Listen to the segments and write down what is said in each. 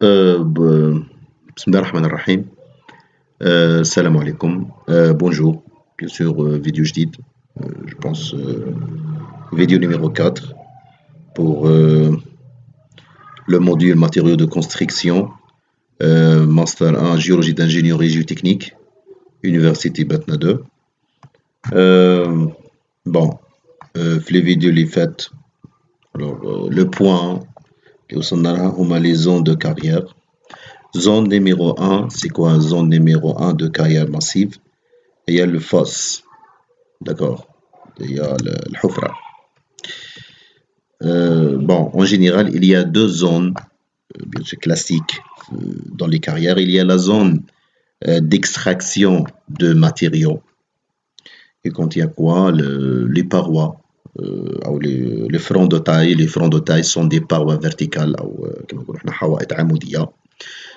Bismillah ar-Rahman ar-Rahim. Salam alaikum. Bonjour. Bien sûr, vidéo جديد. Je pense vidéo numéro 4 pour le module matériaux de construction, Master 1 géologie d'ingénierie géotechnique, Université Batna 2. Bon, في les vidéos les faites. Alors, le point, on a les zones de carrière. Zone numéro 1, c'est quoi zone numéro 1 de carrière massive? Il y a le fosse, d'accord? Il y a le hufra. Bon, en général, il y a deux zones, bien sûr classiques, dans les carrières. Il y a la zone d'extraction de matériaux, qui contient quoi? Les parois, ou les fronts de taille. Les fronts de taille sont des parois verticales, ou كما نقولوا احنا حوائط عمودية,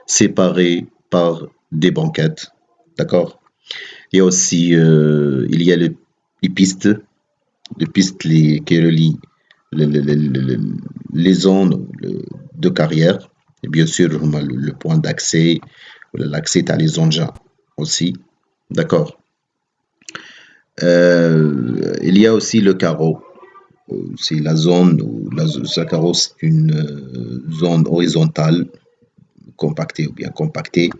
séparées par des banquettes, d'accord? Il y a aussi il y a les pistes, qui relient les zones de carrière. Et bien sûr, on a le point d'accès, l'accès à les engins aussi, d'accord? Il y a aussi le carreau. C'est la zone où ce carreau, c'est une zone horizontale, compactée ou bien compactée,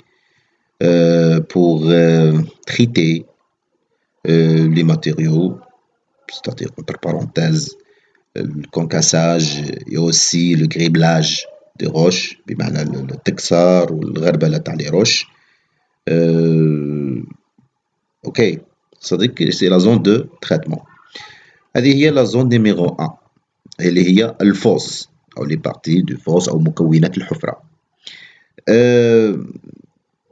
pour traiter les matériaux, c'est-à-dire entre parenthèses le concassage et aussi le criblage des roches, بمعنى التكسار والغربلة تاع les roches. Ok, c'est-à-dire que c'est la zone de traitement. هذه هي la zone numéro 1 اللي هي الفوس أو les parties du fosse أو مكونات الحفرة.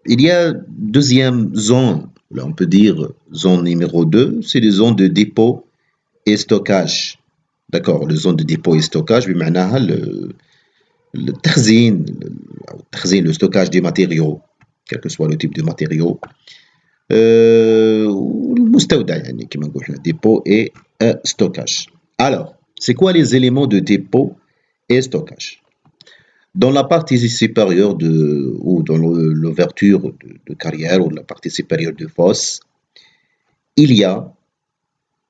Il y a deuxième zone, là on peut dire zone numéro 2, c'est les zones de dépôt et stockage. D'accord, les zones de dépôt et stockage, بمعناها التخزين, le stockage des matériaux, quel que soit le type de matériaux. والمستودع يعني كما نقول احنا dépôt et stockage. Alors, c'est quoi les éléments de dépôt et stockage? Dans la partie supérieure ou dans l'ouverture de carrière ou la partie supérieure de fosse, il y a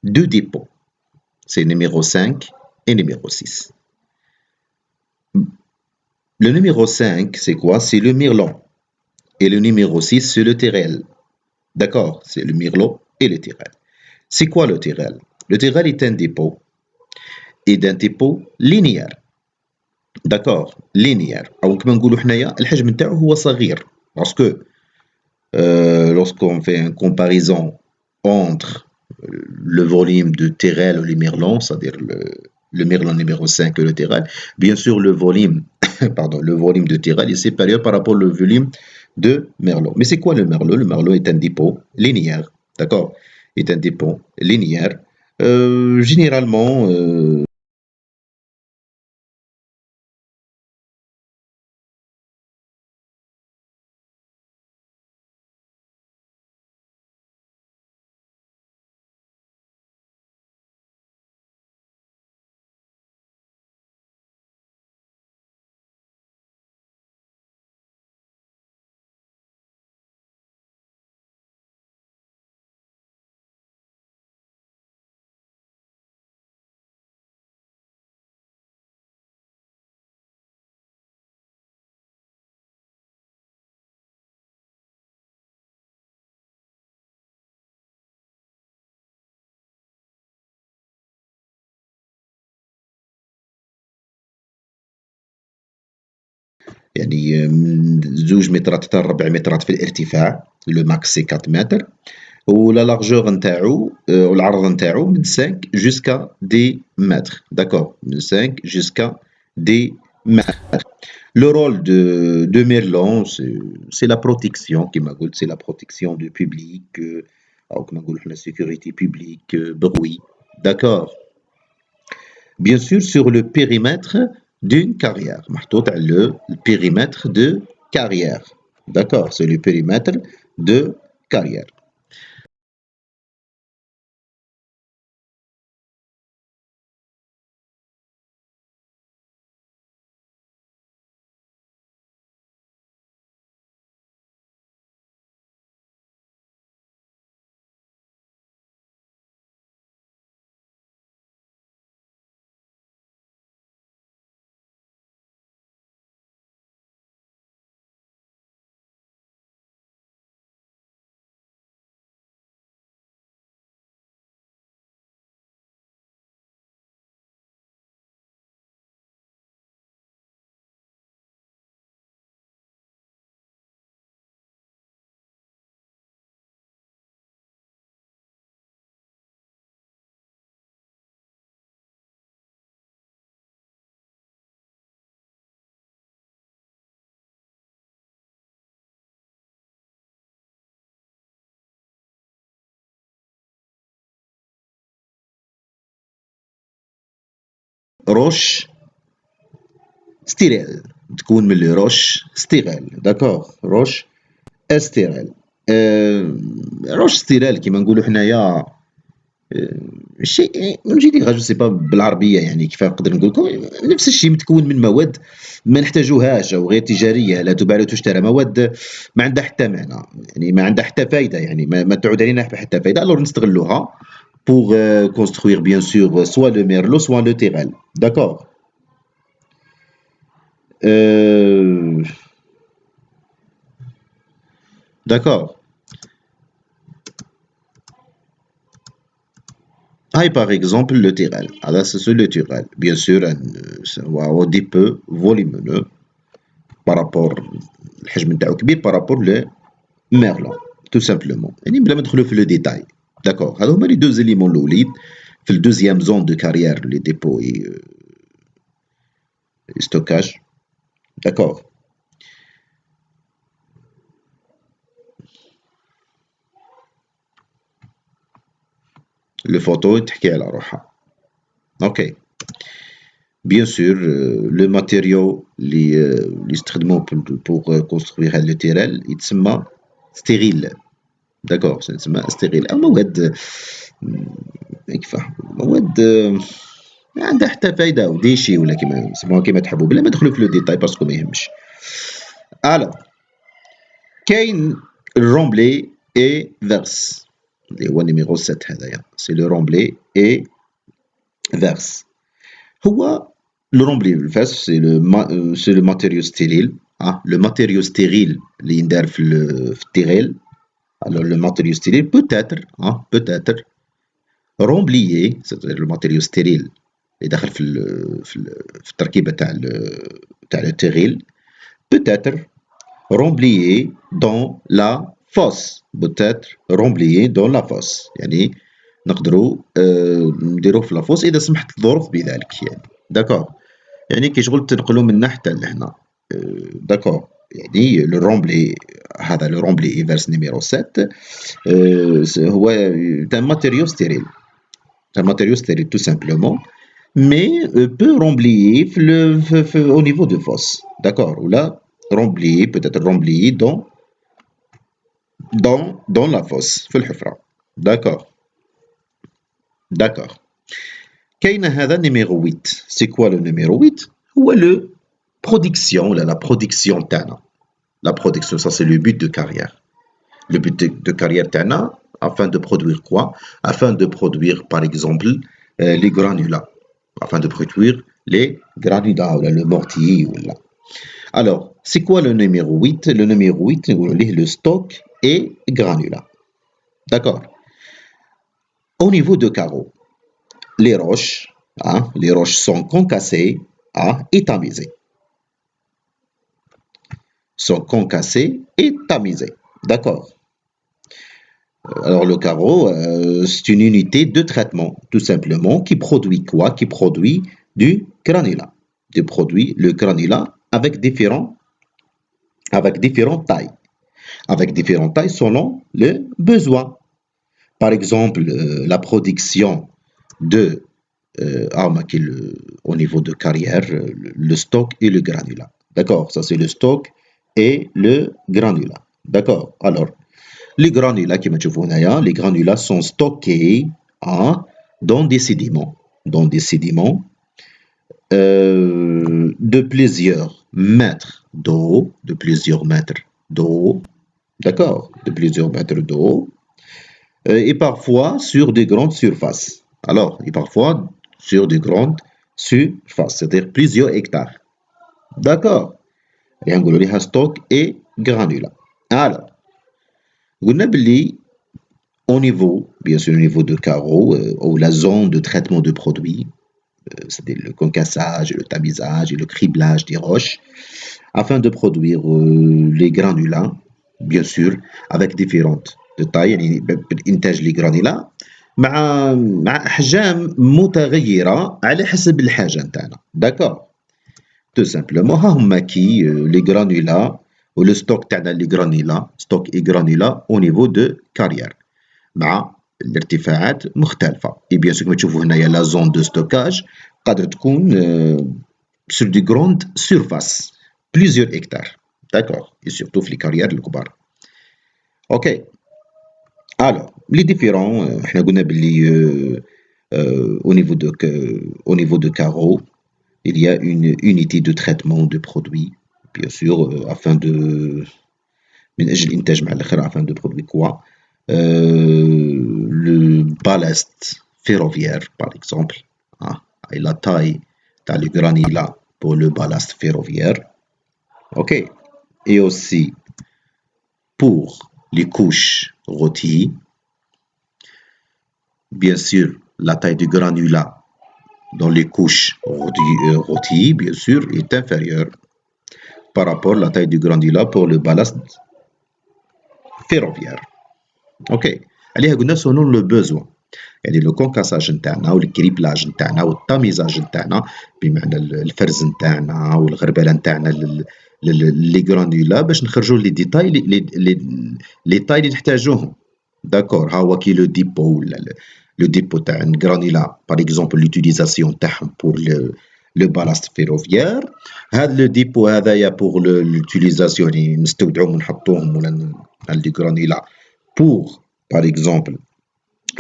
deux dépôts. C'est numéro 5 et numéro 6. Le numéro 5, c'est quoi? C'est le mirlon. Et le numéro 6, c'est le terrel. D'accord? C'est le mirlon et le terrel. C'est quoi le terrel? Le terrel est un dépôt. Et d'un dépôt linéaire. D'accord? Linéaire. أو كما نقولوا حنايا الحجم نتاعو هو صغير. Parce que lorsqu'on fait une comparaison entre le volume de terrel ou le mirlon, c'est-à-dire le mirlon numéro 5 et le terrel, bien sûr le volume, pardon, le volume de terrel est supérieur par rapport au volume de merlot. Mais c'est quoi le merlot? Le merlot est un dépôt linéaire, d'accord? Est un dépôt linéaire. Généralement, يعني من 2 مترات حتى 4 مترات في الارتفاع. لو ماكس سي 4 متر. ولا لارجور نتاعو والعرض نتاعو من 5 jusqu'à 10 mètres. D'accord, من 5 jusqu'à 10 mètres. Le rôle de Merlon, c'est la protection, كما قلت, c'est la protection du public, أو كما نقولوا احنا sécurité publique, bruit. D'accord. Bien sûr, sur le périmètre d'une carrière. محطوط على le périmètre de carrière. D'accord, c'est le périmètre de carrière. روش ستيريل، تكون من لي روش ستيريل. داكوغ، روش استيريل. روش ستيريل كيما نقولوا حنايا شيء من جديد، جو سي با بالعربيه يعني كيف نقدر نقول لكم، نفس الشيء متكون من مواد ما نحتاجوهاش او غير تجاريه، لا تباع لا تشترى، مواد ما عندها حتى معنى، يعني ما عندها حتى فايده، يعني ما تعود علينا حتى فايده، الوغ نستغلوها pour construire bien sûr soit le merlot soit le tyrol. D'accord. D'accord. Ah, par exemple le tyrol. Alors c'est le tyrol. Bien sûr, un des peu volumineux par rapport الحجم نتاعو كبير par rapport le merlot tout simplement. يعني بلا ما ندخلو في لو ديتاي. D'accord. هادو هما لي دو éléments الاولين في الدوزيام زون دو كارير لي ديبو et stockage. D'accord. Le photo تحكي على روحها. Ok. Bien sûr, le matériau اللي يستخدموه pour construire هاد لو تيرال يتسمى ستيريل. داكوغ، يتسمى ستيريل، أو مواد كيفاه، مواد ما عندها حتى فايدة، أو ديشي ولا كيما يسموها كيما تحبوا، بلا ما ندخلو في لو ديتاي باسكو ما يهمش. ألوغ كاين الرومبلي اي فيرس اللي هو نيميرو 7 هذايا، سي لو رومبلي اي فيرس. هو le rembli c'est le matériau stérile, hein, le matériau stérile اللي يندار في التيريل. alors le matériau stérile peut-être remblié, c'est-à-dire le matériau stérile اللي داخل في التركيبة تاع التيريل peut-être remblié dans la fosse, peut-être remblié dans la fosse، يعني نقدروا نديروه في لافوس اذا سمحت الظروف بذلك يعني. داكوغ، يعني كي شغل تنقلوا من هنا حتى لهنا. داكوغ، يعني لو رومبلي هذا لو رومبلي ايفرس نيميرو 7 هو تاع ماتيريو ستيريل، tout simplement, mais peut remblier au niveau de fosse. D'accord. Ou là remblier, peut-être remblier dans la fosse في الحفرة. D'accord. D'accord. كاين هذا numéro 8. C'est quoi le numéro 8? هو le production, la production تاعنا. La production, ça c'est le but de carrière. Le but de carrière تاعنا afin de produire quoi? Afin de produire par exemple les granulats. Afin de produire les granulats ou le mortier ou là. Alors, c'est quoi le numéro 8? Le numéro 8, le stock et granulats. D'accord. Au niveau de carreaux, les roches sont concassées et tamisées. Sont concassées et tamisées. D'accord. Alors le carreau, c'est une unité de traitement, tout simplement, qui produit quoi? Qui produit du granulat. Qui produit le granulat avec différentes tailles. Avec différentes tailles selon le besoin. Par exemple, la production de au niveau de carrière, le stock et le granulat. D'accord, ça c'est le stock et le granulat. D'accord. Alors, les granulats les granulats sont stockés dans des sédiments, de plusieurs mètres d'eau, d'accord, de plusieurs mètres d'eau, et parfois sur des grandes surfaces. Alors, et parfois sur des grandes surfaces, c'est-à-dire plusieurs hectares. D'accord. Et on a stock et granulats. Alors, قلنا باللي au niveau, bien sûr au niveau de carreau ou la zone de traitement de produits, c'est-à-dire le concassage, le tamisage et le criblage des roches, afin de produire les granulats, bien sûr, avec différentes tailles, يعني إنتاج les granulats مع أحجام متغيرة على حسب الحاجة نتاعنا. D'accord. Tout simplement, ها هما كي les granulats ou le stock تاعنا les granulats, stock et granulats au niveau de carrière مع الارتفاعات مختلفة. Et bien sûr كما تشوفوا هنايا la zone de stockage قادر تكون sur de grandes surfaces, plusieurs hectares. D'accord. Et surtout في les carrières الكبار. Ok. Alors, les différents, احنا قلنا باللي au niveau de carreaux, il y a une unité de traitement de produits, bien sûr, afin de من أجل إنتاج مع الآخر afin de produire quoi le ballast ferroviaire par exemple et la taille t'as le granulat pour le ballast ferroviaire, ok, et aussi pour les couches rôties, bien sûr la taille du granulat dans les couches rôties bien sûr est inférieure par rapport à la taille du granulat pour le ballast ferroviaire. اوكي عليها قلنا سولون لو بوزوان يعني لو كونكاساج نتاعنا والكريبلاج نتاعنا والتاميزاج نتاعنا بمعنى الفرز نتاعنا والغربله نتاعنا لي غرانولا باش نخرجوا لي ديتاي لي تاي اللي نحتاجوهم. داكور ها هو كي لو ديبو لو ديبو تاع الغرانولا باغ اكزومبل لوتيليزاسيون تاعهم بور لو بالاست فيروفيير. هذا لو ديبو هذايا بور لوتيليزاسيون يعني نستودعوهم ونحطوهم ولا لي غرانولا pour, par exemple,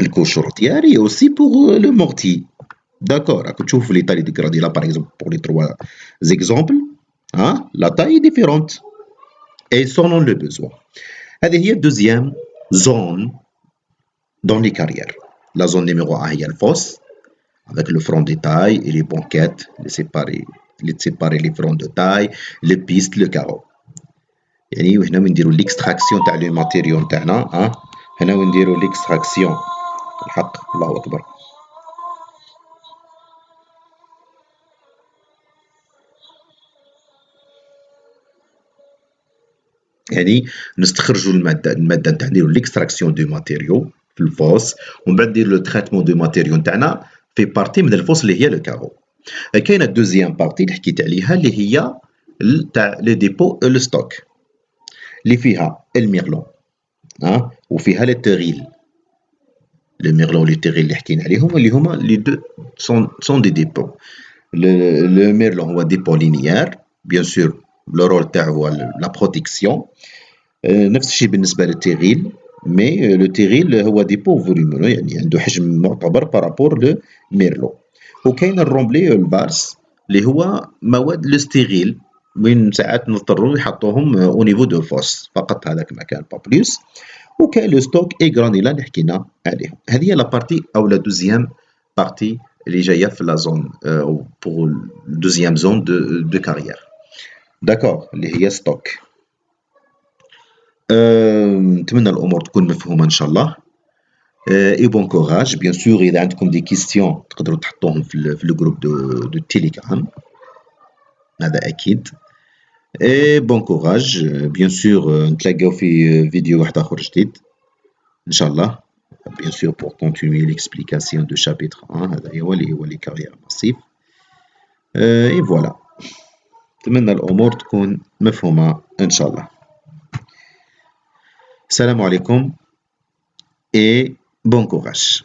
le couche routière et aussi pour le mortier. D'accord. Quand tu ouvres les tailles de granulat, par exemple, pour les trois exemples, la taille est différente et selon le besoin. هذه هي deuxième zone dans les carrières. La zone numéro 1 est le fosse, avec le front de taille et les banquettes, séparer les fronts de taille, les pistes, le carreau. يعني وهنا ونديروا ليكستراكسيون تاع لي ماتيريو نتاعنا هنا ونديروا ليكستراكسيون الحق الله اكبر. يعني نستخرجوا الماده نتاع نديروا ليكستراكسيون دو ماتيريو في الفوس ومن بعد نديروا لو تريتمون دو ماتيريو نتاعنا في بارتي من الفوس اللي هي لو كارو. كاينه الدوزيام بارتي اللي حكيت عليها اللي هي تاع لي ديبو لو ستوك اللي فيها الميرلون وفيها لي تيغيل. لو ميرلون ولي تيغيل اللي حكينا عليهم اللي هما لي دو سون دي ديبو. لو ميرلون هو ديبو لينيير بيان سور لو رول تاعو هو لا بروتيكسيون. نفس الشيء بالنسبه للتيغيل مي لو تيغيل هو ديبو فوليمونو يعني عنده حجم معتبر بارابور لو ميرلون. وكاين الرومبلي البارس اللي هو مواد لو ستيغيل وين ساعات نضطروا يحطوهم او نيفو دو فوس فقط هذاك المكان با بلوس. وكاين لو ستوك اي غرانيلا اللي حكينا عليهم. هذه هي لا بارتي او لا دوزيام بارتي اللي جايه في لا زون بور دوزيام زون دو كارير. داكور اللي هي ستوك. نتمنى الامور تكون مفهومه ان شاء الله. اي بون كوراج بيان سور. اذا عندكم دي كيستيون تقدروا تحطوهم في لو جروب دو تيليجرام هذا اكيد. Et bon courage, bien sûr, نتلاقاو في فيديو واحد آخر جديد إن شاء الله. Bien sûr pour continuer l'explication de chapitre 1 هذا هو اللي هو لي كارير ماسيف. Et voilà. نتمنى الأمور تكون مفهومة إن شاء الله. السلام عليكم et bon courage.